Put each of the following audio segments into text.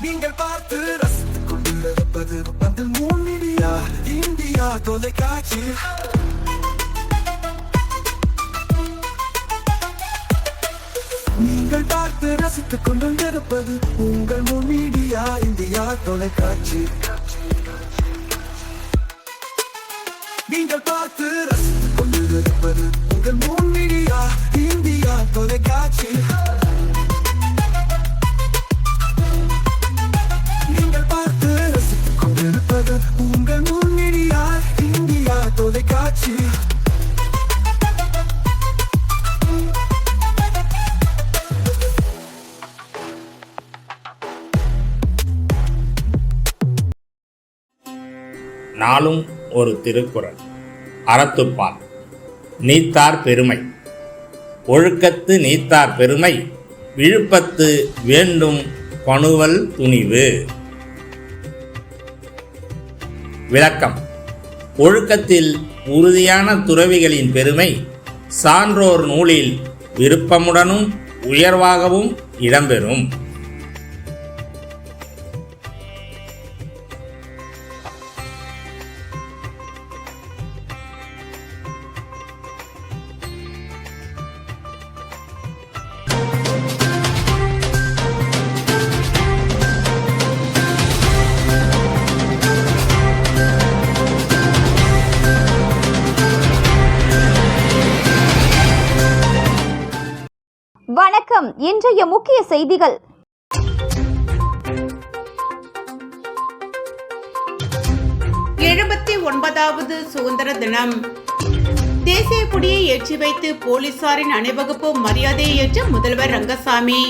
நீங்கள் பார்த்து ரசித்துக் கொண்டிருப்பது பந்தல் மீடியா இந்தியா தொலைக்காட்சி. நீங்கள் பார்த்து ரசித்துக் கொண்டிருப்பது உங்கள் மீடியா இந்தியா தொலைக்காட்சி. நீங்கள் பார்த்து ரசித்துக் கொண்டிருப்பது உங்கள் மீடியா இந்தியா தொலைக்காட்சி. நீங்கள் பார்த்து ரசித்துக் கொண்டிருப்பது உங்கள் மீடியா இந்தியா தொலைக்காட்சி. நாளும் ஒரு திருக்குறள். அறத்துப்பால். நீத்தார் பெருமை. ஒழுக்கத்து நீத்தார் பெருமை, விழுப்பத்து வேண்டும் பணுவல் துணிவு. விளக்கம். ஒழுக்கத்தில் உறுதியான துறவிகளின் பெருமை சான்றோர் நூலில் விருப்பமுடனும் உயர்வாகவும் இடம்பெறும். வணக்கம். இன்றைய முக்கிய செய்திகள். வது சுதந்திர தினம். தேசிய கொடியை ஏற்றி வைத்து போலீசாரின் அணிவகுப்பு மரியாதையை ஏற்ற முதல்வர் ரங்கசாமி.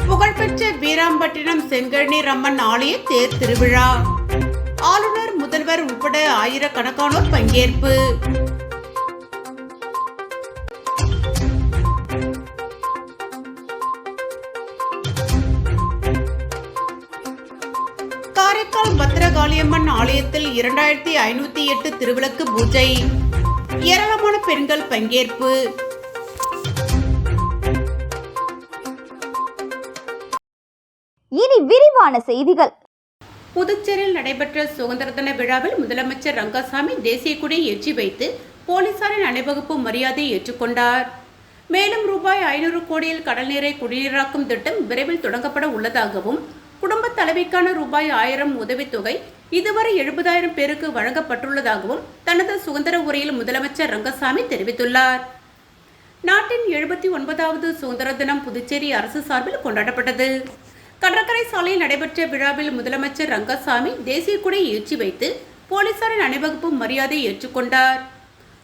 புகழ்பெற்ற வீராம்பட்டினம் செங்கழநீர் அம்மன் ஆலய தேர் திருவிழா. ஆளுநர், முதல்வர் உட்பட ஆயிரக்கணக்கானோர் பங்கேற்பு. காரைக்கால் பத்திரகாளியம்மன் ஆலயத்தில் 2508 திருவிளக்கு பூஜை. ஏராளமான பெண்கள் பங்கேற்பு. இனி விரிவான செய்திகள். புதுச்சேரியில் நடைபெற்ற சுதந்திர தின விழாவில் முதலமைச்சர் ரங்கசாமி தேசிய கொடியை ஏற்றி வைத்து போலீசாரின் அணிவகுப்பு மரியாதையை ஏற்றுக்கொண்டார். மேலும் ரூபாய் 500 கோடியில் கடல் நீரை குடிநீராக்கும் திட்டம் விரைவில் தொடங்கப்பட உள்ளதாகவும், குடும்ப தலைவிக்கான ரூபாய் 1000 உதவித்தொகை இதுவரை 70,000 பேருக்கு வழங்கப்பட்டுள்ளதாகவும் தனது சுதந்திர உரையில் முதலமைச்சர் ரங்கசாமி தெரிவித்துள்ளார். நாட்டின் 79வது சுதந்திர தினம் புதுச்சேரி அரசு சார்பில் கொண்டாடப்பட்டது. கடற்கரை சாலையில் நடைபெற்ற விழாவில் முதலமைச்சர் ரங்கசாமி தேசிய கொடியை ஏற்றி வைத்து போலீசாரின் அணிவகுப்பு மரியாதையை ஏற்றுக்கொண்டார்.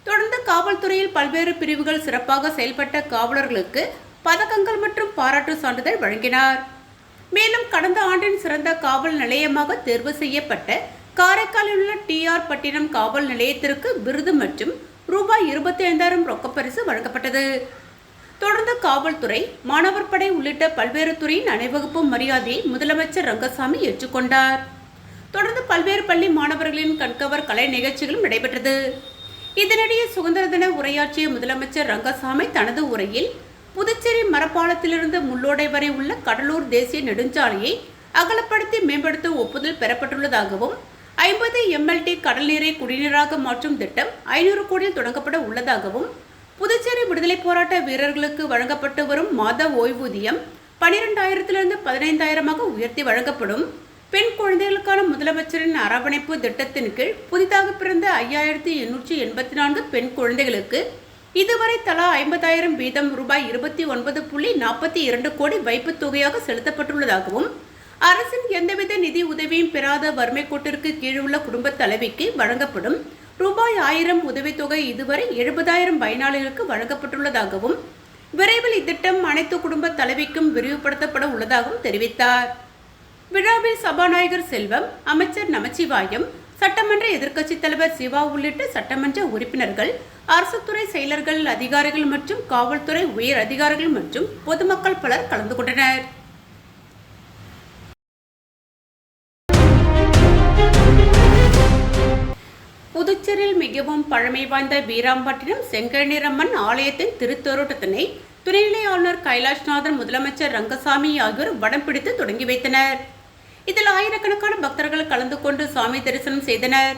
தொடர்ந்து காவல்துறையில் பல்வேறு பிரிவுகள் சிறப்பாக செயல்பட்ட காவலர்களுக்கு பதக்கங்கள் மற்றும் பாராட்டு சான்றிதழ் வழங்கினார். மேலும் கடந்த ஆண்டின் சிறந்த காவல் நிலையமாக தேர்வு செய்யப்பட்ட காரைக்காலில் உள்ள டிஆர் பட்டினம் காவல் நிலையத்திற்கு விருது மற்றும் ரூபாய் 25,000 ரொக்கப்பரிசு வழங்கப்பட்டது. தொடர்ந்து காவல்துறை, மாணவர் படை உள்ளிட்ட பல்வேறு துறையின் அணிவகுப்பு மரியாதையை முதலமைச்சர் ரங்கசாமி ஏற்றுக்கொண்டார். தொடர்ந்து பல்வேறு பள்ளி மாணவர்களின் கண்கவர் கலை நிகழ்ச்சிகளும் நடைபெற்றது. இதனிடையே சுதந்திர தின உரையாற்றிய முதலமைச்சர் ரங்கசாமி தனது உரையில் புதுச்சேரி மரப்பாலத்திலிருந்து முள்ளோடை வரை உள்ள கடலூர் தேசிய நெடுஞ்சாலையை அகலப்படுத்தி மேம்படுத்த ஒப்புதல் பெறப்பட்டுள்ளதாகவும், 50 MLT கடல் நீரை குடிநீராக மாற்றும் திட்டம் 500 கோடியில் தொடங்கப்பட உள்ளதாகவும், புதுச்சேரி விடுதலை போராட்ட வீரர்களுக்கு வழங்கப்பட்டு வரும் மாத ஓய்வூதியம் 12,000 15,000 உயர்த்தி வழங்கப்படும். பெண் குழந்தைகளுக்கான முதலமைச்சரின் அரவணைப்பு திட்டத்தின் கீழ் புதிதாக பிறந்த 5,884 பெண் குழந்தைகளுக்கு இதுவரை தலா 50,000 வீதம் ரூபாய் 29.42 கோடி வைப்புத் தொகையாக செலுத்தப்பட்டுள்ளதாகவும், அரசின் எந்தவித நிதி உதவியும் பெறாத வறுமை கோட்டிற்கு கீழ் உள்ள குடும்ப தலைவிக்கு வழங்கப்படும் ரூபாய் 1000 உதவித்தொகை இதுவரை 70,000 பயனாளிகளுக்கு வழங்கப்பட்டுள்ளதாகவும், விரைவில் இத்திட்டம் அனைத்து குடும்ப தலைவிக்கும் விரிவுபடுத்தப்பட உள்ளதாகவும் தெரிவித்தார். விழாவில் சபாநாயகர் செல்வம், அமைச்சர் நமச்சிவாயம், சட்டமன்ற எதிர்க்கட்சித் தலைவர் சிவா உள்ளிட்ட சட்டமன்ற உறுப்பினர்கள், அரசு துறை செயலர்கள், அதிகாரிகள் மற்றும் காவல்துறை உயர் அதிகாரிகள் மற்றும் பொதுமக்கள் பலர் கலந்து கொண்டனர். புதுச்சேரியில் மிகவும் பழமை வாய்ந்த வீராம்பட்டினம் செங்கழநீரம்மன் ஆலயத்தின் திருத்தேரோட்டத்தினை துணைநிலை ஆளுநர் கைலாஷ்நாதன், முதலமைச்சர் ரங்கசாமி ஆகியோர் வடம் பிடித்து தொடங்கி வைத்தனர். இதில் ஆயிரக்கணக்கான பக்தர்கள் கலந்து கொண்டு சாமி தரிசனம் செய்தனர்.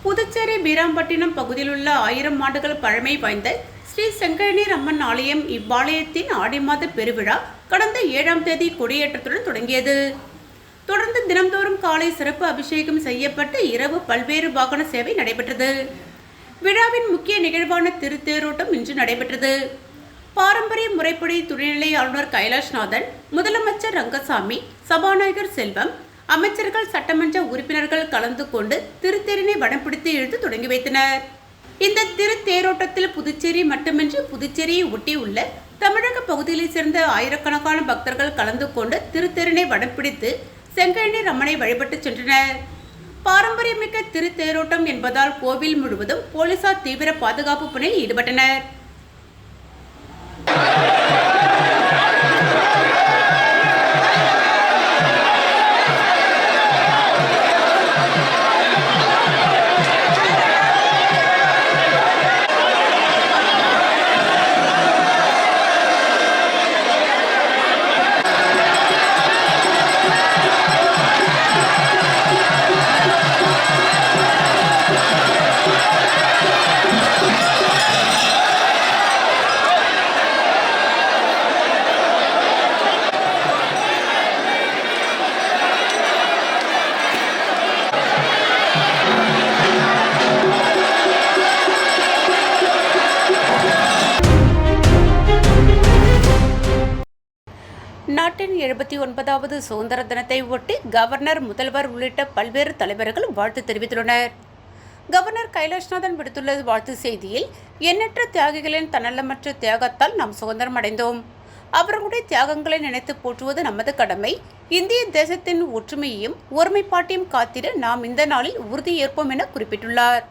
புதுச்சேரி வீராம்பட்டினம் பகுதியில் உள்ள 1000 ஆண்டுகள் பழமை வாய்ந்த ஸ்ரீ செங்கழநீர் அம்மன் ஆலயம் இவ்வாலயத்தின் ஆடி மாத பெருவிழா கடந்த 7ஆம் தேதி கொடியேற்றத்துடன் தொடங்கியது. தொடர்ந்து தினம்தோறும் காலை சிறப்பு அபிஷேகம் செய்யப்பட்டு இரவு பல்வேறு வாகன சேவை நடைபெற்றது. விழாவின் முக்கிய நிகழ்வான திருத்தேரோட்டம் இன்று நடைபெற்றது. பாரம்பரிய முறைப்படி துணைநிலை ஆளுநர் கைலாஷ்நாதன், முதலமைச்சர் ரங்கசாமி, சபாநாயகர் செல்வம், அமைச்சர்கள், சட்டமன்ற உறுப்பினர்கள் கலந்து கொண்டு திருத்தேரினை வடம் பிடித்து இழுத்து தொடங்கி வைத்தனர். இந்த திருத்தேரோட்டத்தில் புதுச்சேரி மட்டுமின்றி புதுச்சேரியை ஒட்டியுள்ள தமிழக பகுதிகளைச் சேர்ந்த ஆயிரக்கணக்கான பக்தர்கள் கலந்து கொண்டு திருத்தேரினை வடம் பிடித்து செங்கழநீர் அம்மனை வழிபட்டு சென்றனர். பாரம்பரியமிக்க திருத்தேரோட்டம் என்பதால் கோவில் முழுவதும் போலீசார் தீவிர பாதுகாப்பு பணியில் ஈடுபட்டனர். நாட்டின் 79வது சுதந்திர தினத்தை ஒட்டி கவர்னர், முதல்வர் உள்ளிட்ட பல்வேறு தலைவர்கள் வாழ்த்து தெரிவித்துள்ளனர். கவர்னர் கைலாஷ்நாதன் விடுத்துள்ள வாழ்த்து செய்தியில், எண்ணற்ற தியாகிகளின் தன்னலமற்ற தியாகத்தால் நாம் சுதந்திரம் அடைந்தோம். அவர்களுடைய தியாகங்களை நினைத்து போற்றுவது நமது கடமை. இந்திய தேசத்தின் ஒற்றுமையையும் ஒருமைப்பாட்டையும் காத்திட நாம் இந்த நாளில் உறுதி ஏற்போம் என குறிப்பிட்டுள்ளார்.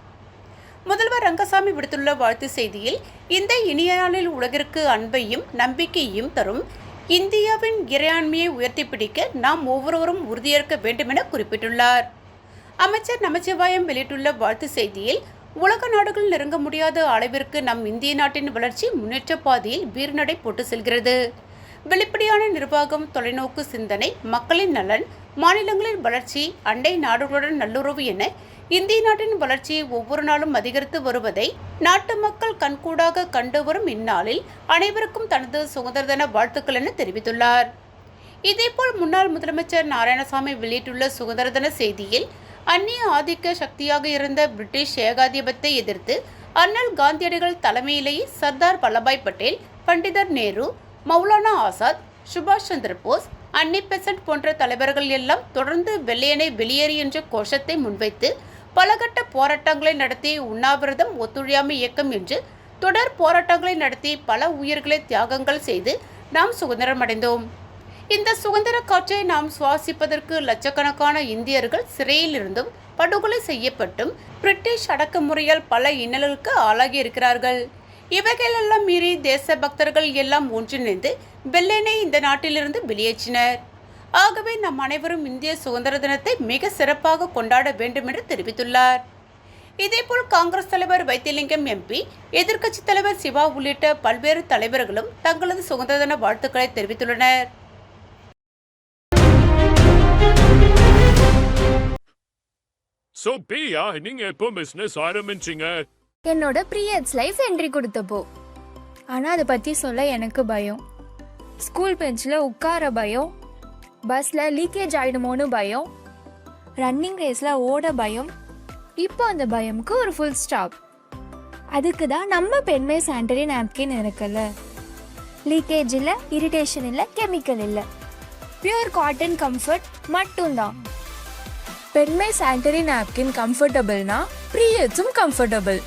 முதல்வர் ரங்கசாமி விடுத்துள்ள வாழ்த்து செய்தியில், இந்த இனிய நாளில் உலகிற்கு அன்பையும் நம்பிக்கையையும் தரும் இந்தியாவின் இறையாண்மையை உயர்த்தி பிடிக்க நாம் ஒவ்வொருவரும் உறுதியேற்க வேண்டும் என குறிப்பிட்டுள்ளார். அமைச்சர் நமச்சிவாயம் வெளியிட்டுள்ள வாழ்த்து செய்தியில், உலக நாடுகள் நெருங்க முடியாத அளவிற்கு நம் இந்திய நாட்டின் வளர்ச்சி முன்னேற்ற பாதையில் வீறுநடை போட்டு செல்கிறது. வெளிப்படையான நிர்வாகம், தொலைநோக்கு சிந்தனை, மக்களின் நலன், மாநிலங்களின் வளர்ச்சி, அண்டை நாடுகளுடன் நல்லுறவு என இந்திய நாட்டின் வளர்ச்சி ஒவ்வொரு நாளும் அதிகரித்து வருவதை நாட்டு மக்கள் கண்கூடாக கண்டு வரும் இந்நாளில் அனைவருக்கும் தனது சுதந்திர தின வாழ்த்துக்கள் என தெரிவித்துள்ளார். இதேபோல் முன்னாள் முதலமைச்சர் நாராயணசாமி வெளியிட்டுள்ள சுதந்திர தின செய்தியில், அந்நிய ஆதிக்க சக்தியாக இருந்த பிரிட்டிஷ் ஏகாதிபத்தை எதிர்த்து அண்ணல் காந்தியடிகள் தலைமையிலேயே சர்தார் வல்லபாய் பட்டேல், பண்டிதர் நேரு, மௌலானா ஆசாத், சுபாஷ் சந்திர போஸ், அன்னி பெசன்ட் போன்ற தலைவர்கள் எல்லாம் தொடர்ந்து வெள்ளையனை வெளியேறு என்ற கோஷத்தை முன்வைத்து பலகட்ட போராட்டங்களை நடத்தி உண்ணாவிரதம், ஒத்துழையாமை இயக்கம் என்று தொடர் போராட்டங்களை நடத்தி பல உயிர்களை தியாகங்கள் செய்து நாம் சுதந்திரம் அடைந்தோம். இந்த சுதந்திர காற்றை நாம் சுவாசிப்பதற்கு லட்சக்கணக்கான இந்தியர்கள் சிறையில் இருந்தும் படுகொலை செய்யப்பட்டும் பிரிட்டிஷ் அடக்குமுறையால் பல இன்னல்களுக்கு ஆளாகி இருக்கிறார்கள். இவைகளெல்லாம் மீறி தேச பக்தர்கள் எல்லாம் ஒன்றிணைந்து வெள்ளையனை இந்த நாட்டிலிருந்து வெளியேற்றினர். ஆகவே நம் அனைவரும் இந்திய சுதந்திர தினத்தை மிக சிறப்பாக கொண்டாட வேண்டும் என்று தெரிவித்துள்ளார். இதேபோல் காங்கிரஸ் தலைவர் வைத்திலிங்கம் எம்பி, எதிர்க்கட்சித் தலைவர் சிவா உள்ளிட்ட பல்வேறு தலைவர்களும் தங்களது சுதந்திர தின வாழ்த்துக்களை தெரிவித்துள்ளனர். நீங்க எப்போ பிசினஸ் ஆரம்பிச்சீங்க? என்னோட பீரியட்ஸ் லைஃப் என்ட்ரி கொடுத்தப்போ. ஆனால் அதை பற்றி சொல்ல எனக்கு பயம். ஸ்கூல் பெஞ்சில் உட்கார பயம், பஸ்ஸில் லீக்கேஜ் ஆகிடுமோன்னு பயம், ரன்னிங் ரேஸில் ஓட பயம். இப்போ அந்த பயமுக்கு ஒரு ஃபுல் ஸ்டாப். அதுக்கு தான் நம்ம பெண்மை சானிட்டரி நாப்கின் இருக்குல்ல. லீக்கேஜ் இல்லை, இரிட்டேஷன் இல்லை, கெமிக்கல் இல்லை, பியூர் காட்டன் கம்ஃபர்ட் மட்டும்தான். பெண்மை சானிட்டரி நாப்கின் கம்ஃபர்டபுள்னா பீரியட்ஸும் கம்ஃபர்டபுள்.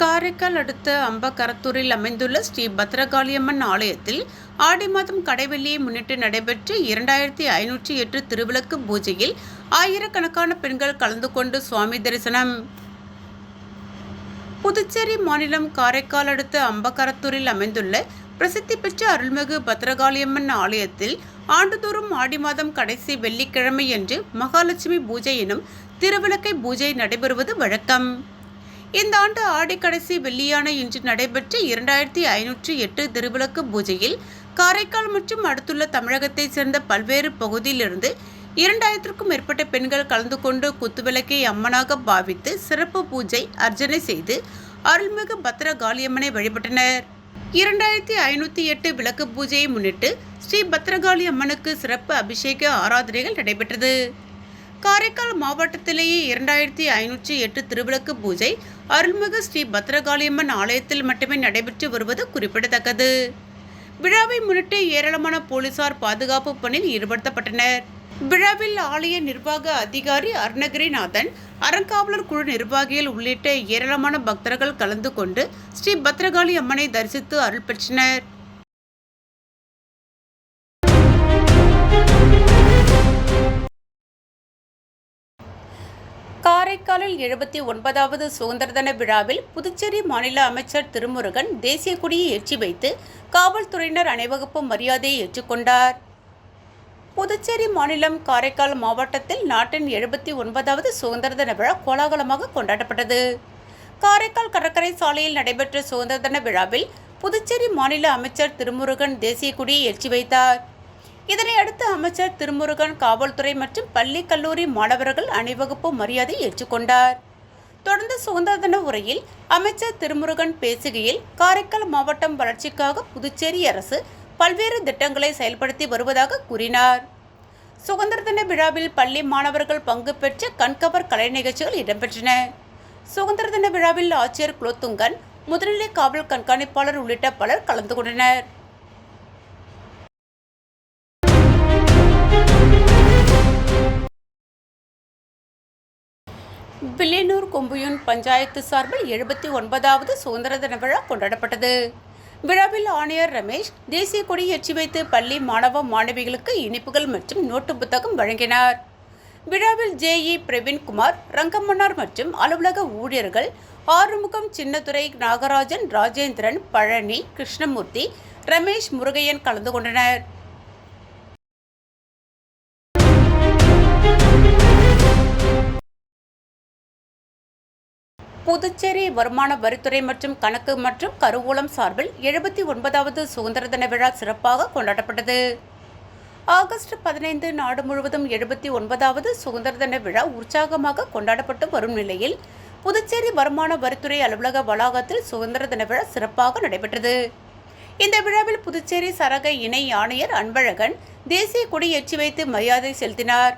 காரைக்கால் அடுத்த அம்பக்கரத்தூரில் அமைந்துள்ள ஸ்ரீ பத்ரகாளியம்மன் ஆலயத்தில் ஆடி மாதம் கடைவெள்ளியை முன்னிட்டு நடைபெற்ற 2508 திருவிளக்கு பூஜையில் ஆயிரக்கணக்கான பெண்கள் கலந்து கொண்டு சுவாமி தரிசனம். புதுச்சேரி மாநிலம் காரைக்கால் அடுத்த அம்பக்கரத்தூரில் அமைந்துள்ள பிரசித்தி பெற்ற அருள்மிகு பத்ரகாளியம்மன் ஆலயத்தில் ஆண்டுதோறும் ஆடி மாதம் கடைசி வெள்ளிக்கிழமையன்று மகாலட்சுமி பூஜை எனும் திருவிளக்கை பூஜை நடைபெறுவது வழக்கம். இந்த ஆண்டு ஆடி கடைசி வெள்ளியான இன்று நடைபெற்ற 2508 திருவிளக்கு பூஜையில் காரைக்கால் மற்றும் அடுத்துள்ள தமிழகத்தைச் சேர்ந்த பல்வேறு பகுதியிலிருந்து 2000க்கும் மேற்பட்ட பெண்கள் கலந்து கொண்டு குத்துவிளக்கை அம்மனாக பாவித்து சிறப்பு பூஜை அர்ச்சனை செய்து அருள்மிகு பத்ரகாளியம்மனை வழிபட்டனர். 2508 விளக்கு பூஜையை முன்னிட்டு ஸ்ரீ பத்ரகாளி அம்மனுக்கு சிறப்பு அபிஷேக ஆராதனைகள் நடைபெற்றது. காரைக்கால் மாவட்டத்திலேயே 2508 திருவிளக்கு பூஜை அருள்மிகு ஸ்ரீ பத்ரகாளியம்மன் ஆலயத்தில் மட்டுமே நடைபெற்று வருவது குறிப்பிடத்தக்கது. விழாவை முன்னிட்டு ஏராளமான போலீசார் பாதுகாப்பு பணியில் ஈடுபடுத்தப்பட்டனர். விழாவில் ஆலய நிர்வாக அதிகாரி அருணகிரிநாதன், அறங்காவலர் குழு நிர்வாகிகள் உள்ளிட்ட ஏராளமான பக்தர்கள் கலந்து கொண்டு ஸ்ரீ பத்ரகாளி அம்மனை தரிசித்து அருள் பெற்றனர். காரைக்காலில் 79வது சுதந்திர தின விழாவில் புதுச்சேரி மாநில அமைச்சர் திருமுருகன் தேசிய கொடியை ஏற்றி வைத்து காவல்துறையினர் அணிவகுப்பு மரியாதையை ஏற்றுக்கொண்டார். புதுச்சேரி மாநிலம் காரைக்கால் மாவட்டத்தில் நாட்டின் 79வது சுதந்திர தின விழா கோலாகலமாக கொண்டாடப்பட்டது. காரைக்கால் கடற்கரை சாலையில் நடைபெற்ற சுதந்திர தின விழாவில் புதுச்சேரி மாநில அமைச்சர் திருமுருகன் தேசிய கொடியை ஏற்றி வைத்தார். இதனை அடுத்து அமைச்சர் திருமுருகன் காவல்துறை மற்றும் பள்ளி கல்லூரி மாணவர்கள் அணிவகுப்பு மரியாதை ஏற்றுக்கொண்டார். தொடர்ந்து சுதந்திர தின உரையில் அமைச்சர் திருமுருகன் பேசுகையில் காரைக்கால் மாவட்டம் வளர்ச்சிக்காக புதுச்சேரி அரசு பல்வேறு திட்டங்களை செயல்படுத்தி வருவதாக கூறினார். சுதந்திர தின விழாவில் பள்ளி மாணவர்கள் பங்கு பெற்ற கண்கவர் கலை நிகழ்ச்சிகள் இடம்பெற்றன. சுதந்திர தின விழாவில் ஆட்சியர் குலோத்துங்கன், முதுநிலை காவல் கண்காணிப்பாளர் உள்ளிட்ட பலர் கலந்து கொண்டனர். வில்லியனூர் கொம்புயூன் பஞ்சாயத்து சார்பில் 79வது சுதந்திர தின விழா கொண்டாடப்பட்டது. விழாவில் ஆணையர் ரமேஷ் தேசிய கொடி ஏற்றி வைத்து பள்ளி மாணவ மாணவிகளுக்கு இனிப்புகள் மற்றும் நோட்டு புத்தகம் வழங்கினார். விழாவில் ஜே.இ. பிரவீன்குமார், ரங்கமன்னார் மற்றும் அலுவலக ஊழியர்கள் ஆறுமுகம், சின்னதுரை, நாகராஜன், ராஜேந்திரன், பழனி, கிருஷ்ணமூர்த்தி, ரமேஷ், முருகையன் கலந்து கொண்டனர். புதுச்சேரி வருமான வரித்துறை மற்றும் கணக்கு மற்றும் கருவூலம் சார்பில் 79வது சுதந்திர தின விழா சிறப்பாக கொண்டாடப்பட்டது. ஆகஸ்ட் 15 நாடு முழுவதும் 79வது சுதந்திர தின விழா உற்சாகமாக கொண்டாடப்பட்டு வரும் நிலையில் புதுச்சேரி வருமான வரித்துறை அலுவலக வளாகத்தில் சுதந்திர தின விழா சிறப்பாக நடைபெற்றது. இந்த விழாவில் புதுச்சேரி சரக இணை ஆணையர் அன்பழகன் தேசிய கொடி ஏற்றி வைத்து மரியாதை செலுத்தினார்.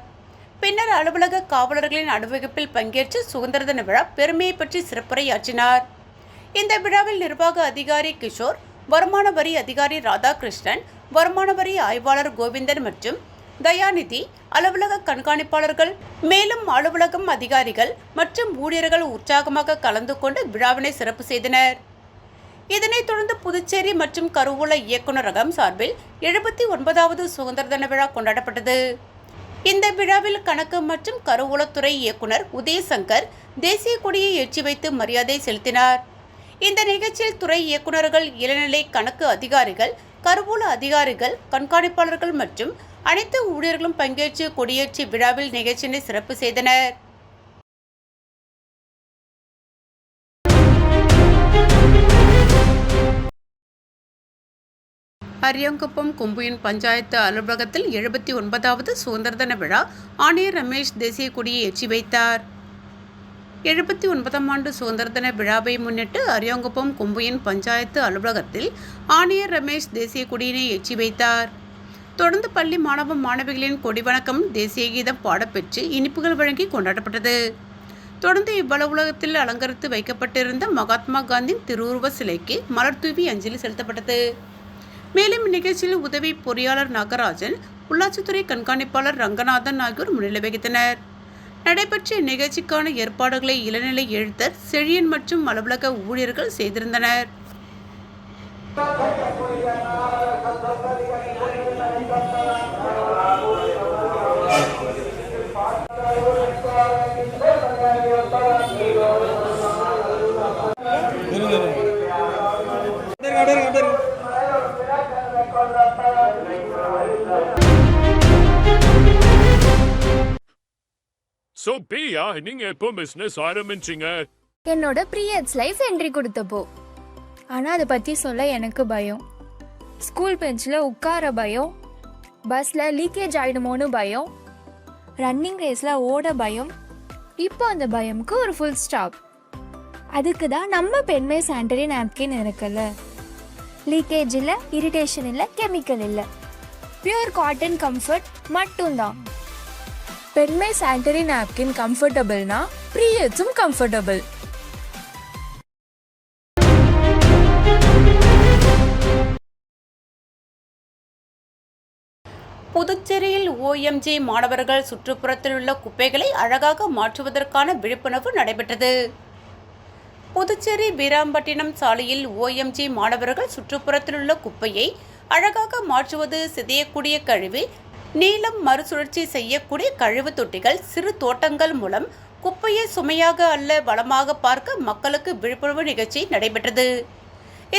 பின்னர் அலுவலக காவலர்களின் அணிவகுப்பில் பங்கேற்று சுதந்திர தின விழா பெருமையை பற்றி சிறப்புரையாற்றினார். இந்த விழாவில் நிர்வாக அதிகாரி கிஷோர், வருமான வரி அதிகாரி ராதாகிருஷ்ணன், வருமான வரி ஆய்வாளர் கோவிந்தன் மற்றும் தயாநிதி, அலுவலக கண்காணிப்பாளர்கள், மேலும் அலுவலகம் அதிகாரிகள் மற்றும் ஊழியர்கள் உற்சாகமாக கலந்து கொண்டு விழாவினை சிறப்பு செய்தனர். இதனைத் தொடர்ந்து புதுச்சேரி மற்றும் கருவூல இயக்குநரகம் சார்பில் 79வது சுதந்திர தின விழா கொண்டாடப்பட்டது. இந்த விழாவில் கணக்கு மற்றும் கருவூலத்துறை இயக்குனர் உதயசங்கர் தேசிய கொடியை ஏற்றி வைத்து மரியாதை செலுத்தினார். இந்த நிகழ்ச்சியில் துறை இயக்குநர்கள், இளநிலை கணக்கு அதிகாரிகள், கருவூல அதிகாரிகள், கண்காணிப்பாளர்கள் மற்றும் அனைத்து ஊழியர்களும் பங்கேற்று கொடியேற்றி விழாவில் நிகழ்ச்சியினை சிறப்பு செய்தனர். அரியாங்குப்பம் கொம்புயூன் பஞ்சாயத்து அலுவலகத்தில் 79வது சுதந்திர தின விழா ஆணையர் ரமேஷ் தேசிய கொடியை ஏற்றி வைத்தார். 79ஆம் ஆண்டு சுதந்திர தின விழாவை முன்னிட்டு அரியாங்குப்பம் கொம்புயூன் பஞ்சாயத்து அலுவலகத்தில் ஆணையர் ரமேஷ் தேசிய கொடியினை ஏற்றி வைத்தார். தொடர்ந்து பள்ளி மாணவ மாணவிகளின் கொடி வணக்கம், தேசிய கீதம் பாடப்பெற்று இனிப்புகள் வழங்கி கொண்டாடப்பட்டது. தொடர்ந்து இவ்வலுவலகத்தில் அலங்கரித்து வைக்கப்பட்டிருந்த மகாத்மா காந்தியின் திருவுருவ சிலைக்கு மலர் தூவி அஞ்சலி செலுத்தப்பட்டது. மேலும் இந்நிகழ்ச்சியில் உதவி பொறியாளர் நாகராஜன், உள்ளாட்சித்துறை கண்காணிப்பாளர் ரங்கநாதன் ஆகியோர் முன்னிலை வகித்தனர். நடைபெற்ற இந்நிகழ்ச்சிக்கான ஏற்பாடுகளை இளநிலை எழுத்தர் செழியன் மற்றும் அலுவலக ஊழியர்கள் செய்திருந்தனர். சோ பிரியா நீங்க எப்போ பிசினஸ் ஆரம்பிச்சீங்க? என்னோட பீரியட்ஸ் லைஃப் என்ட்ரி கொடுத்தப்போ. ஆனால் அதை பற்றி சொல்ல எனக்கு பயம். ஸ்கூல் பெஞ்சில் உட்கார பயம், பஸ்ஸில் லீக்கேஜ் ஆகிடுமோன்னு பயம், ரன்னிங் ரேஸில் ஓட பயம். இப்போ அந்த பயமுக்கு ஒரு ஃபுல் ஸ்டாப். அதுக்கு தான் நம்ம பெண்மை சானிட்டரி நாப்கின் இருக்குல்ல. லீக்கேஜ் இல்லை, இரிட்டேஷன் இல்லை, கெமிக்கல் இல்லை, பியூர் காட்டன் கம்ஃபர்ட் மட்டும்தான். பெண்மை சானிட்டரி நாப்கின் கம்ஃபர்டபுள்னா பீரியட்ஸும் கம்ஃபர்டபுள். புதுச்சேரியில் OMG மாணவர்கள் சுற்றுப்புறத்தில் உள்ள குப்பைகளை அழகாக மாற்றுவதற்கான விழிப்புணர்வு நடைபெற்றது. புதுச்சேரி வீராம்பட்டினம் சாலையில் OMG மாணவர்கள் சுற்றுப்புறத்தில் உள்ள குப்பையை அழகாக மாற்றுவது, சிதையக்கூடிய கழிவு, நீளம் மறுசுழற்சி செய்யக்கூடிய கழிவு தொட்டிகள், சிறு தோட்டங்கள் மூலம் குப்பையை சுமையாக அல்ல வளமாக பார்க்க மக்களுக்கு விழிப்புணர்வு நிகழ்ச்சி நடைபெற்றது.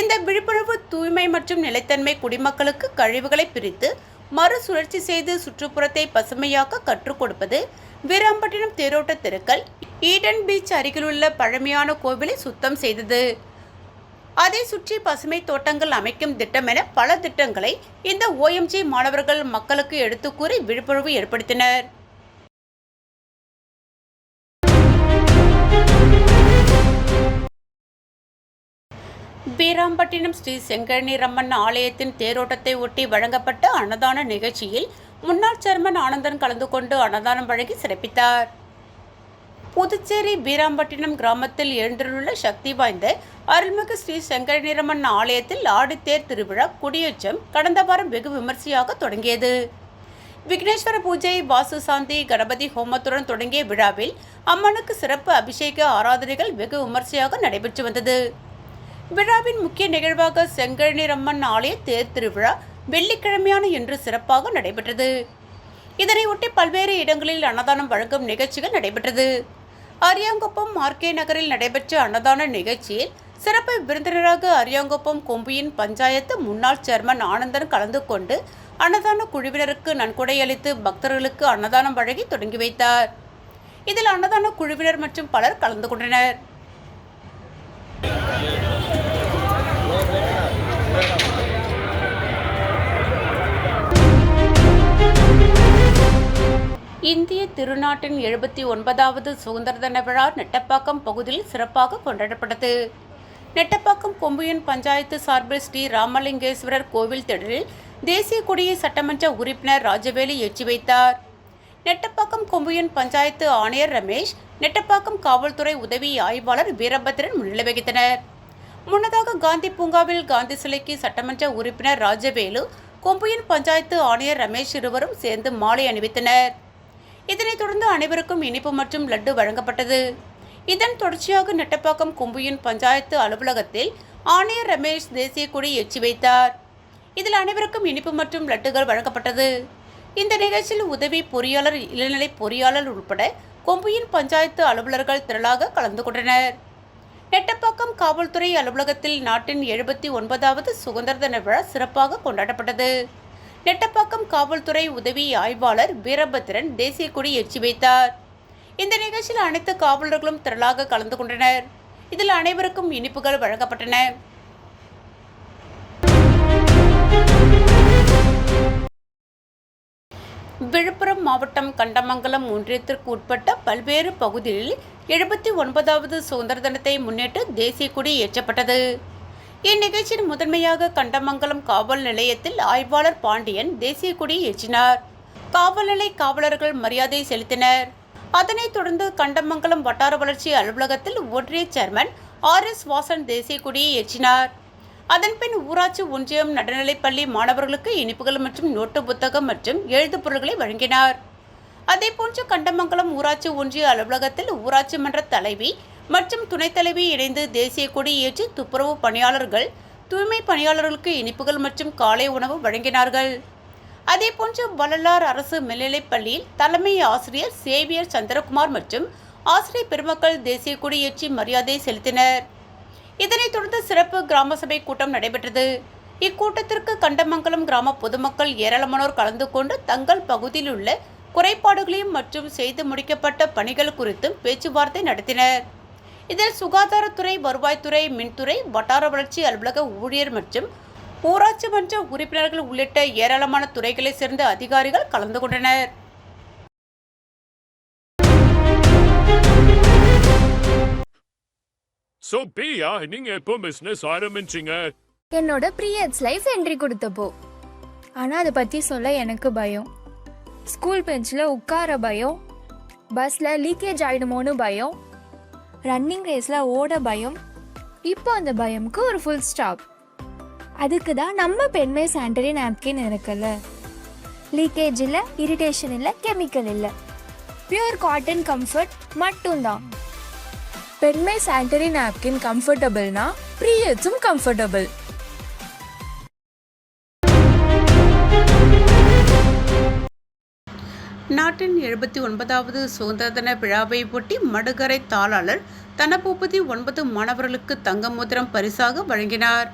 இந்த விழிப்புணர்வு தூய்மை மற்றும் நிலைத்தன்மை குடிமக்களுக்கு கழிவுகளை பிரித்து மறுசுழற்சி செய்து சுற்றுப்புறத்தை பசுமையாக்க கற்றுக் கொடுப்பது, வீராம்பட்டினம் தேரோட்ட தெருக்கள், ஈடன் பீச் அருகிலுள்ள பழமையான கோவிலை சுத்தம் செய்தது, அதை சுற்றி பசுமை தோட்டங்கள் அமைக்கும் திட்டம் என பல திட்டங்களை இந்த OMG மாணவர்கள் மக்களுக்கு எடுத்துக்கூறி விழிப்புணர்வு ஏற்படுத்தினர். வீராம்பட்டினம் ஸ்ரீ செங்கழநீரம்மன் ஆலயத்தின் தேரோட்டத்தை ஒட்டி வழங்கப்பட்ட அன்னதான நிகழ்ச்சியில் முன்னாள் சேர்மன் ஆனந்தன் கலந்து கொண்டு அன்னதானம் வழங்கி சிறப்பித்தார். புதுச்சேரி வீராம்பட்டினம் கிராமத்தில் எழுந்துள்ள சக்தி வாய்ந்த அருள்மிகு ஸ்ரீ செங்கழநீரம்மன் ஆலயத்தில் ஆடித்தேர் திருவிழா கொடியேற்றம் கடந்த வாரம் வெகு விமர்சையாக தொடங்கியது. விக்னேஸ்வர பூஜை, வாசு சாந்தி, கணபதி ஹோமத்துடன் தொடங்கிய விழாவில் அம்மனுக்கு சிறப்பு அபிஷேக ஆராதனைகள் வெகு விமர்சையாக நடைபெற்று வந்தது. விழாவின் முக்கிய நிகழ்வாக செங்கழநீரம்மன் ஆலய தேர் திருவிழா வெள்ளிக்கிழமையான இன்று சிறப்பாக நடைபெற்றது. இதனையொட்டி பல்வேறு இடங்களில் அன்னதானம் வழங்கும் நிகழ்ச்சிகள் நடைபெற்றது. அரியாங்குப்பம் RK நகரில் நடைபெற்ற அன்னதான நிகழ்ச்சியில் சிறப்பு விருந்தினராக அரியாங்குப்பம் கொம்பியின் பஞ்சாயத்து முன்னாள் சேர்மன் ஆனந்தன் கலந்து கொண்டு அன்னதான குழுவினருக்கு நன்கொடை அளித்து பக்தர்களுக்கு அன்னதானம் வழங்கி தொடங்கி வைத்தார். இதில் அன்னதான குழுவினர் மற்றும் பலர் கலந்து கொண்டனர். இந்திய திருநாட்டின் 79வது சுதந்திர தின விழா நெட்டப்பாக்கம் பகுதியில் சிறப்பாக கொண்டாடப்பட்டது. நெட்டப்பாக்கம் கொம்பியன் பஞ்சாயத்து சார்பில் ஸ்ரீ ராமலிங்கேஸ்வரர் கோவில் திடலில் தேசிய கொடியை சட்டமன்ற உறுப்பினர் ராஜவேலு ஏற்றி வைத்தார். நெட்டப்பாக்கம் கொம்பியன் பஞ்சாயத்து ஆணையர் ரமேஷ், நெட்டப்பாக்கம் காவல்துறை உதவி ஆய்வாளர் வீரபத்ரன் முன்னிலை வகித்தனர். முன்னதாக காந்தி பூங்காவில் காந்தி சிலைக்கு சட்டமன்ற உறுப்பினர் ராஜவேலு, கொம்பியன் பஞ்சாயத்து ஆணையர் ரமேஷ் இருவரும் சேர்ந்து மாலை அணிவித்தனர். இதனைத் தொடர்ந்து அனைவருக்கும் இனிப்பு மற்றும் லட்டு வழங்கப்பட்டது. இதன் தொடர்ச்சியாக நெட்டப்பாக்கம் கொம்பியன் பஞ்சாயத்து அலுவலகத்தில் ஆணையர் ரமேஷ் தேசிய கொடி ஏற்றி வைத்தார். இதில் அனைவருக்கும் இனிப்பு மற்றும் லட்டுகள் வழங்கப்பட்டது. இந்த நிகழ்ச்சியில் உதவி பொறியாளர், இளநிலை பொறியாளர் உட்பட கொம்பியன் பஞ்சாயத்து அலுவலர்கள் திரளாக கலந்து கொண்டனர். நெட்டப்பாக்கம் காவல்துறை அலுவலகத்தில் நாட்டின் 79வது சுதந்திர தின விழா சிறப்பாக கொண்டாடப்பட்டது. நெட்டப்பாக்கம் காவல்துறை உதவி ஆய்வாளர் வீரபத்ரன் தேசிய கொடி ஏற்றி வைத்தார். இந்த நிகழ்ச்சியில் அனைத்து காவலர்களும் திரளாக கலந்து கொண்டனர். இதில் அனைவருக்கும் இனிப்புகள் வழங்கப்பட்டன. விழுப்புரம் மாவட்டம் கண்டமங்கலம் ஒன்றியத்திற்கு உட்பட்ட பல்வேறு பகுதிகளில் 79வது சுதந்திர தினத்தை முன்னிட்டு தேசிய கொடி ஏற்றப்பட்டது. இந்நிகழ்ச்சியில் முதன்மையாக கண்டமங்கலம் காவல் நிலையத்தில் ஆய்வாளர் பாண்டியன் தேசிய கொடியை ஏற்றினார். காவல் நிலைய காவலர்கள் மரியாதை செலுத்தினர். அதனைத் தொடர்ந்து கண்டமங்கலம் வட்டார வளர்ச்சி அலுவலகத்தில் ஒன்றிய சேர்மன் RS வாசன் தேசிய கொடியை ஏற்றினார். அதன்பின் ஊராட்சி ஒன்றியம் நடுநிலைப்பள்ளி மாணவர்களுக்கு இனிப்புகள் மற்றும் நோட்டு புத்தகம் மற்றும் எழுது பொருட்களை வழங்கினார். அதேபோன்று கண்டமங்கலம் ஊராட்சி ஒன்றிய அலுவலகத்தில் ஊராட்சி மன்ற தலைவி மற்றும் துணைத் தலைவி இணைந்து தேசிய கொடி ஏற்றி துப்புரவு பணியாளர்கள், தூய்மை பணியாளர்களுக்கு இனிப்புகள் மற்றும் காலை உணவு வழங்கினார்கள். அதேபோன்று வள்ளலார் அரசு மேல்நிலைப் பள்ளியில் தலைமை ஆசிரியர் சேவியர் சந்திரகுமார் மற்றும் ஆசிரியர் பெருமக்கள் தேசிய கொடி ஏற்றி மரியாதை செலுத்தினர். இதனைத் தொடர்ந்து சிறப்பு கிராம சபை கூட்டம் நடைபெற்றது. இக்கூட்டத்திற்கு கண்டமங்கலம் கிராம பொதுமக்கள் ஏராளமானோர் கலந்து கொண்டு தங்கள் பகுதியில் உள்ள குறைபாடுகளையும் மற்றும் செய்து முடிக்கப்பட்ட பணிகள் குறித்தும் பேச்சுவார்த்தை நடத்தினர். இதில் சுகாதாரத்துறை, வருவாய்த்துறை, மின்துறை, வட்டார வளர்ச்சி அலுவலக ஊழியர் மற்றும் ஊராட்சி மன்ற உறுப்பினர்கள் உள்ளிட்ட ஏராளமான துறைகளைச் சேர்ந்த அதிகாரிகள் கலந்து கொண்டனர். So பிரியா, நீங்க எப்போ பிசினஸ் ஆரம்பிச்சீங்க? என்னோட பீரியட்ஸ் லைஃப் என்ட்ரி கொடுத்தப்போ. ஆனால் அதை பற்றி சொல்ல எனக்கு பயம். ஸ்கூல் பெஞ்சில் உட்கார பயம், பஸ்ஸில் லீக்கேஜ் ஆகிடுமோன்னு பயம், ரன்னிங் ரேஸில் ஓட பயம். இப்போ அந்த பயமுக்கு ஒரு ஃபுல் ஸ்டாப். அதுக்கு தான் நம்ம பெண்மை சானிட்டரி நாப்கின் இருக்குல்ல. லீக்கேஜ் இல்லை, இரிட்டேஷன் இல்லை, கெமிக்கல் இல்லை, பியூர் காட்டன் கம்ஃபர்ட் மட்டும்தான். பெண்மை சானிட்டரி நாப்கின் கம்ஃபர்டபுள்னா பீரியட்ஸும் கம்ஃபர்டபுள். நாட்டின் 79வது சுதந்திர தின விழாவை ஒட்டி மடுகரை தாளாளர் தனபூபதி 9 மாணவர்களுக்கு தங்க மோதிரம் பரிசாக வழங்கினார்.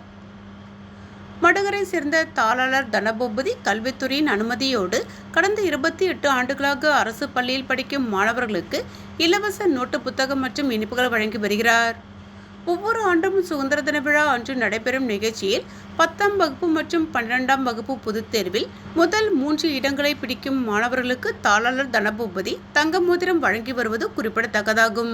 மடுகரை சேர்ந்த தாளாளர் தனபூபதி கல்வித்துறையின் அனுமதியோடு கடந்த 28 ஆண்டுகளாக அரசு பள்ளியில் படிக்கும் மாணவர்களுக்கு இலவச நோட்டு புத்தகம் மற்றும் இனிப்புகள் வழங்கி வருகிறார். ஒவ்வொரு ஆண்டும் சுதந்திர தின விழா அன்று நடைபெறும் நிகழ்ச்சியில் 10ஆம் வகுப்பு மற்றும் 12ஆம் வகுப்பு பொதுத் தேர்வில் முதல் 3 இடங்களை பிடிக்கும் மாணவர்களுக்கு தாளாளர் தனபூபதி தங்க மோதிரம் வழங்கி வருவது குறிப்பிடத்தக்கதாகும்.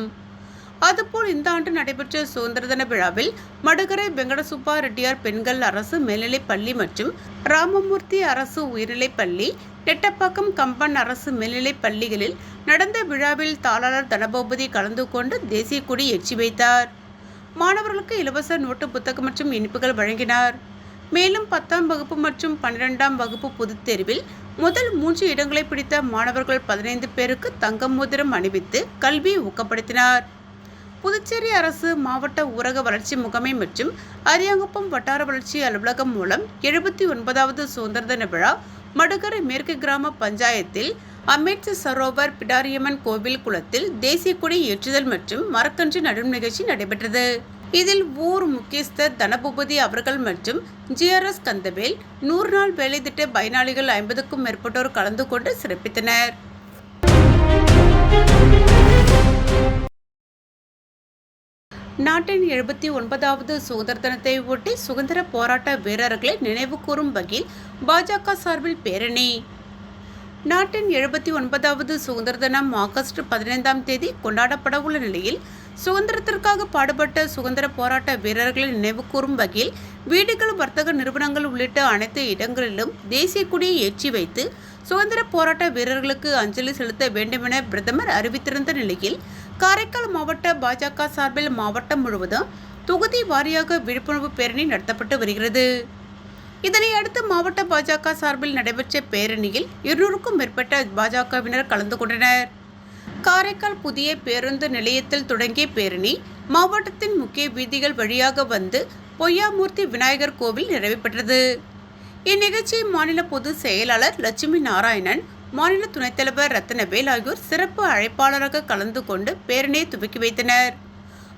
அதுபோல் இந்த ஆண்டு நடைபெற்ற சுதந்திர தின விழாவில் மடுகரை வெங்கடசுப்பா ரெட்டியார் பெண்கள் அரசு மேல்நிலைப் பள்ளி மற்றும் ராமமூர்த்தி அரசு உயர்நிலைப் பள்ளி, நெட்டப்பாக்கம் கம்பன் அரசு மேல்நிலைப் பள்ளிகளில் நடந்த விழாவில் தாளாளர் தனபூபதி கலந்து கொண்டு தேசிய கொடி ஏற்றி வைத்தார். மாணவர்களுக்கு இலவச நோட்டு புத்தகம் மற்றும் இனிப்புகள் வழங்கினார். மேலும் 10ஆம் வகுப்பு மற்றும் 12ஆம் வகுப்பு பொதுத் தேர்வில் முதல் 3 இடங்களை பிடித்த மாணவர்கள் 15 பேருக்கு தங்க மோதிரம் அணிவித்து கல்வியை ஊக்கப்படுத்தினார். புதுச்சேரி அரசு மாவட்ட ஊரக வளர்ச்சி முகமை மற்றும் அரியாங்குப்பம் வட்டார வளர்ச்சி அலுவலகம் மூலம் 79வது சுதந்திர தின விழா மடுகரை மேற்கு கிராம பஞ்சாயத்தில் அம்பேத்கர் சரோவர் பிடாரியம்மன் கோவில் குளத்தில் தேசிய கொடி ஏற்றுதல் மற்றும் மரக்கன்று நடும் நிகழ்ச்சி நடைபெற்றது. இதில் ஊர் முக்கியஸ்தர் தனபூபதி அவர்கள் மற்றும் ஜிஆர்எஸ் கந்தவேல், 100 நாள் வேலை திட்ட பயனாளிகள் 50க்கும் மேற்பட்டோர் கலந்து கொண்டு சிறப்பித்தனர். நாட்டின் 79வது சுதந்திர தினத்தை ஒட்டி சுதந்திர போராட்ட வீரர்களை நினைவு கூறும் வகையில் பாஜக சார்பில் பேரணி. நாட்டின் 79வது சுதந்திர தினம் ஆகஸ்ட் 15ஆம் தேதி கொண்டாடப்பட உள்ள நிலையில் சுதந்திரத்திற்காக பாடுபட்ட சுதந்திர போராட்ட வீரர்களை நினைவு கூறும் வகையில் வீடுகள், வர்த்தக நிறுவனங்கள் உள்ளிட்ட அனைத்து இடங்களிலும் தேசிய கொடியை ஏற்றி வைத்து சுதந்திர போராட்ட வீரர்களுக்கு அஞ்சலி செலுத்த வேண்டுமென பிரதமர் அறிவித்திருந்த நிலையில் காரைக்கால் மாவட்ட பாஜக சார்பில் மாவட்டம் முழுவதும் தொகுதி வாரியாக விழிப்புணர்வு பேரணி நடத்தப்பட்டு வருகிறது. இதனை அடுத்து மாவட்ட பாஜக சார்பில் நடைபெற்ற பேரணியில் 200க்கும் மேற்பட்ட பாஜகவினர் கலந்து கொண்டனர். காரைக்கால் புதிய பேருந்து நிலையத்தில் தொடங்கிய பேரணி மாவட்டத்தின் முக்கிய வீதிகள் வழியாக வந்து பொய்யாமூர்த்தி விநாயகர் கோவில் நிறைவு பெற்றது. இந்நிகழ்ச்சியை மாநில பொதுச் செயலாளர் லட்சுமி நாராயணன், மாநில துணைத் தலைவர் ரத்னவேல் ஆகியோர் சிறப்பு அழைப்பாளராக கலந்து கொண்டு பேரணியை துவக்கி வைத்தனர்.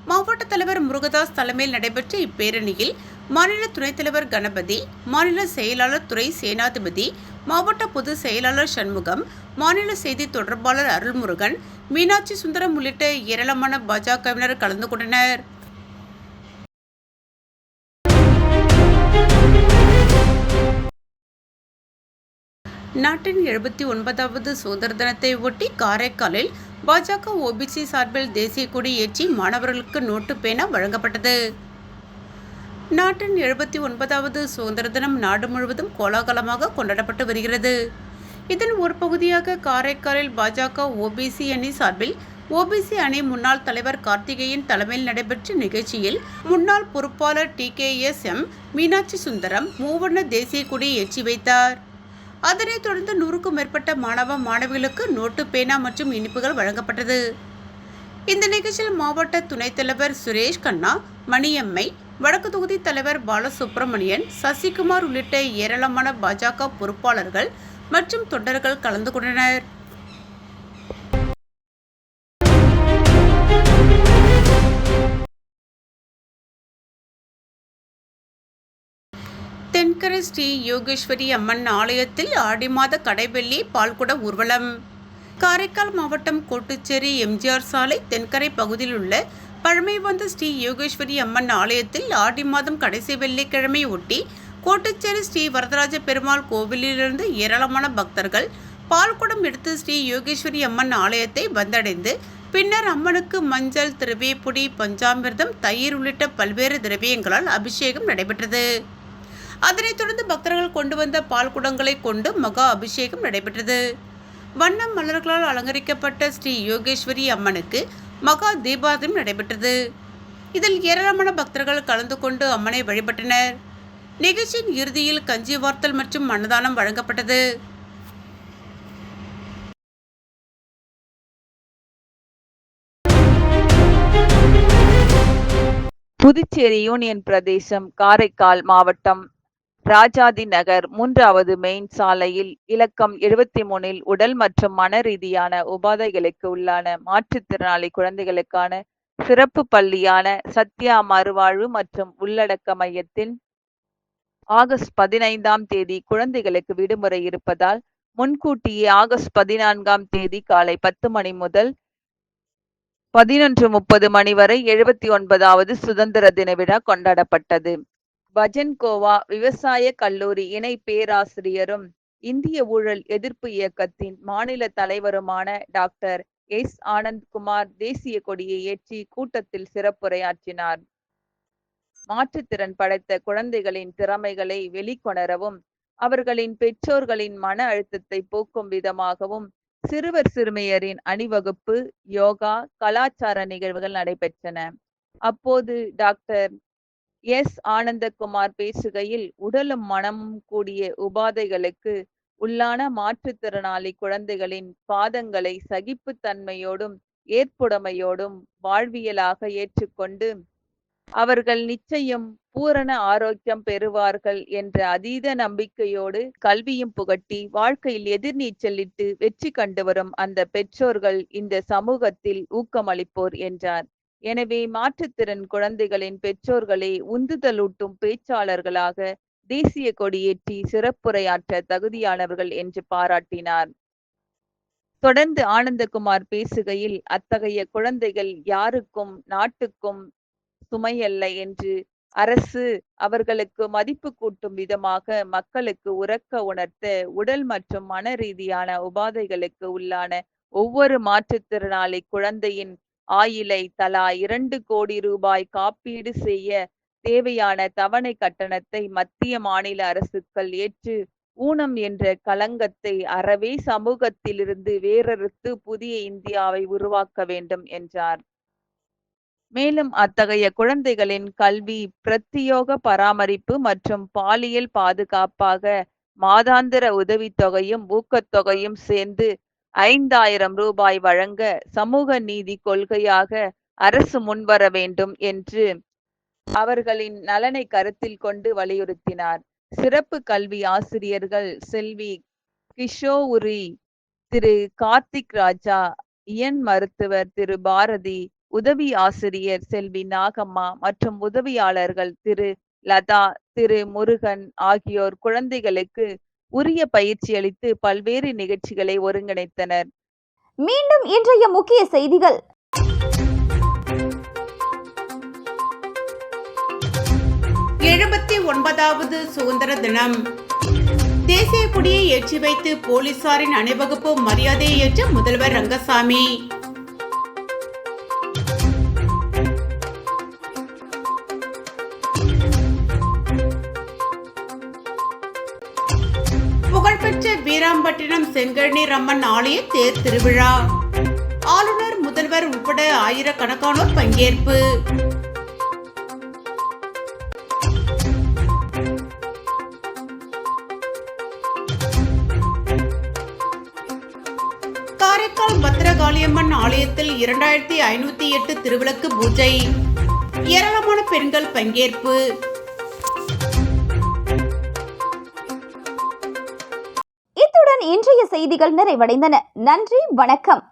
மாவட்ட தலைவர் முருகதாஸ் தலைமையில் நடைபெற்ற இப்பேரணியில் மாநில துணைத் தலைவர் கணபதி, மாநில செயலாளர் துறை சேனாதிபதி, மாவட்ட பொதுச் செயலாளர் சண்முகம், மாநில செய்தி தொடர்பாளர் அருள்முருகன், மீனாட்சி சுந்தரம் உள்ளிட்ட ஏராளமான பாஜகவினர் கலந்து கொண்டனர். நாட்டின் 79வது சுதந்திர தினத்தை ஒட்டி காரைக்காலில் பாஜக ஓபிசி சார்பில் தேசிய கொடி ஏற்றி மாணவர்களுக்கு நோட்டு பேனா வழங்கப்பட்டது. நாட்டின் 79வது சுதந்திர தினம் நாடு முழுவதும் கோலாகலமாக கொண்டாடப்பட்டு வருகிறது. இதன் ஒரு பகுதியாக காரைக்காலில் பாஜக ஓபிசி அணி சார்பில் ஓபிசி அணி முன்னாள் தலைவர் கார்த்திகேயன் தலைமையில் நடைபெற்ற நிகழ்ச்சியில் முன்னாள் பொறுப்பாளர் TKSM மீனாட்சி சுந்தரம் மூவண்ண தேசிய கொடியை ஏற்றி வைத்தார். அதனைத் தொடர்ந்து 100க்கும் மேற்பட்ட மாணவ மாணவிகளுக்கு நோட்டு பேனா மற்றும் இனிப்புகள் வழங்கப்பட்டது. இந்த நிகழ்ச்சியில் மாவட்ட துணைத் தலைவர் சுரேஷ் கண்ணா, மணியம்மை, வடக்கு தொகுதி தலைவர் பாலசுப்ரமணியன், சசிகுமார் உள்ளிட்ட ஏராளமான பாஜக பொறுப்பாளர்கள் மற்றும் தொண்டர்கள் கலந்து கொண்டனர். தென்கரை ஸ்ரீ யோகேஸ்வரி அம்மன் ஆலயத்தில் ஆடி மாத கடைவெள்ளி பால்குட ஊர்வலம். காரைக்கால் மாவட்டம் கோட்டுச்சேரி எம்ஜிஆர் சாலை தென்கரை பகுதியில் உள்ள பழமை வந்த ஸ்ரீ யோகேஸ்வரி அம்மன் ஆலயத்தில் ஆடி மாதம் கடைசி வெள்ளிக்கிழமை ஒட்டி கோட்டுச்சேரி ஸ்ரீ வரதராஜ பெருமாள் கோவிலிலிருந்து ஏராளமான பக்தர்கள் பால்குடம் எடுத்து ஸ்ரீ யோகேஸ்வரி அம்மன் ஆலயத்தை வந்தடைந்து பின்னர் அம்மனுக்கு மஞ்சள், திரவியப்பொடி, பஞ்சாமிர்தம், தயிர் உள்ளிட்ட பல்வேறு திரவியங்களால் அபிஷேகம் நடைபெற்றது. அதனைத் தொடர்ந்து பக்தர்கள் கொண்டு வந்த பால்குடங்களை கொண்டு மகா அபிஷேகம் நடைபெற்றது. வண்ண மலர்களால் அலங்கரிக்கப்பட்ட ஸ்ரீ யோகேஸ்வரி அம்மனுக்கு மகா தீபாரதனை நடைபெற்றது. இதில் ஏராளமான பக்தர்கள் கலந்து கொண்டு அம்மனை வழிபட்டனர். நிகழ்ச்சியின் இறுதியில் கஞ்சி வார்த்தல் மற்றும் அன்னதானம் வழங்கப்பட்டது. புதுச்சேரி யூனியன் பிரதேசம் காரைக்கால் மாவட்டம் ராஜாதி நகர் 3வது மெயின் சாலையில் இலக்கம் 73 உடல் மற்றும் மன ரீதியான உபாதைகளுக்கு உள்ளான மாற்றுத்திறனாளி குழந்தைகளுக்கான சிறப்பு பள்ளியான சத்யா மறுவாழ்வு மற்றும் உள்ளடக்க மையத்தில் ஆகஸ்ட் 15ஆம் தேதி குழந்தைகளுக்கு விடுமுறை இருப்பதால் முன்கூட்டியே ஆகஸ்ட் 14ஆம் தேதி காலை 10 மணி முதல் 11:30 மணி வரை 79வது சுதந்திர தின விழா கொண்டாடப்பட்டது. பஜன் கோவா விவசாய கல்லூரி இணை பேராசிரியரும் இந்திய ஊழல் எதிர்ப்பு இயக்கத்தின் மாநில தலைவருமான டாக்டர் எஸ். ஆனந்த்குமார் தேசிய கொடியை ஏற்றி கூட்டத்தில் சிறப்புரையாற்றினார். மாற்றுத்திறன் படைத்த குழந்தைகளின் திறமைகளை வெளிக்கொணரவும் அவர்களின் பெற்றோர்களின் மன அழுத்தத்தை போக்கும் விதமாகவும் சிறுவர் சிறுமியரின் அணிவகுப்பு, யோகா, கலாச்சார நிகழ்வுகள் நடைபெற்றன. அப்போது டாக்டர் எஸ். ஆனந்தகுமார் பேசுகையில், உடலும் மனமும் கூடிய உபாதைகளுக்கு உள்ளான மாற்றுத்திறனாளி குழந்தைகளின் பாதங்களை சகிப்புத்தன்மையோடும் ஏற்புடைமையோடும் வாழ்வியலாக ஏற்றுக்கொண்டு அவர்கள் நிச்சயம் பூரண ஆரோக்கியம் பெறுவார்கள் என்ற அதீத நம்பிக்கையோடு கல்வியும் புகட்டி வாழ்க்கையில் எதிர்நீச்சலிட்டு வெற்றி கண்டு வரும் அந்த பெற்றோர்கள் இந்த சமூகத்தில் ஊக்கமளிப்போர் என்றார். எனவே மாற்றுத்திறன் குழந்தைகளின் பெற்றோர்களை உந்துதலூட்டும் பேச்சாளர்களாக தேசிய கொடியேற்றி சிறப்புரையாற்ற தகுதியானவர்கள் என்று பாராட்டினார். தொடர்ந்து ஆனந்தகுமார் பேசுகையில், அத்தகைய குழந்தைகள் யாருக்கும் நாட்டுக்கும் சுமையல்ல என்று அரசு அவர்களுக்கு மதிப்பு கூட்டும் விதமாக மக்களுக்கு உரக்க உணர்த்த உடல் மற்றும் மன ரீதியான உபாதைகளுக்கு உள்ளான ஒவ்வொரு மாற்றுத்திறனாளி குழந்தையின் ஆயிலை தலா 2 கோடி ரூபாய் காப்பீடு செய்ய தேவையான தவணை கட்டணத்தை மத்திய மாநில அரசுகள் ஏற்று ஊனம் என்ற களங்கத்தை அறவே சமூகத்திலிருந்து வேறறுத்து புதிய இந்தியாவை உருவாக்க வேண்டும் என்றார். மேலும் அத்தகைய குழந்தைகளின் கல்வி, பிரத்யோக பராமரிப்பு மற்றும் பாலியல் பாதுகாப்பாக மாதாந்திர உதவித்தொகையும் ஊக்கத்தொகையும் சேர்ந்து 5000 ரூபாய் வழங்க சமூக நீதி கொள்கையாக அரசு முன்வர வேண்டும் என்று அவர்களின் நலனை கருத்தில் கொண்டு வலியுறுத்தினார். சிறப்பு கல்வி ஆசிரியர்கள் செல்வி கிஷோவுரி, திரு கார்த்திக் ராஜா, இயன் மருத்துவர் திரு பாரதி, உதவி ஆசிரியர் செல்வி நாகம்மா மற்றும் உதவியாளர்கள் திரு லதா, திரு முருகன் ஆகியோர் குழந்தைகளுக்கு உரிய பயிற்சி அளித்து பல்வேறு நிகழ்ச்சிகளை ஒருங்கிணைத்தனர். மீண்டும் இன்றைய முக்கிய செய்திகள். வது சுதந்திர தினம். தேசிய கொடியை ஏற்றி வைத்து போலீசாரின் அணிவகுப்பு மரியாதையை ஏற்ற முதல்வர் ரங்கசாமி. புகழ்பெற்ற வீராம்பட்டினம் செங்கழநீர் அம்மன் ஆலய தேர் திருவிழா. ஆளுநர், முதல்வர் உட்பட ஆயிரக்கணக்கானோர் பங்கேற்பு. காரைக்கால் பத்திரகாளியம்மன் ஆலயத்தில் 2508 திருவிளக்கு பூஜை. ஏராளமான பெண்கள் பங்கேற்பு. இத்துடன் இன்றைய செய்திகள் நிறைவடைந்தன. நன்றி, வணக்கம்.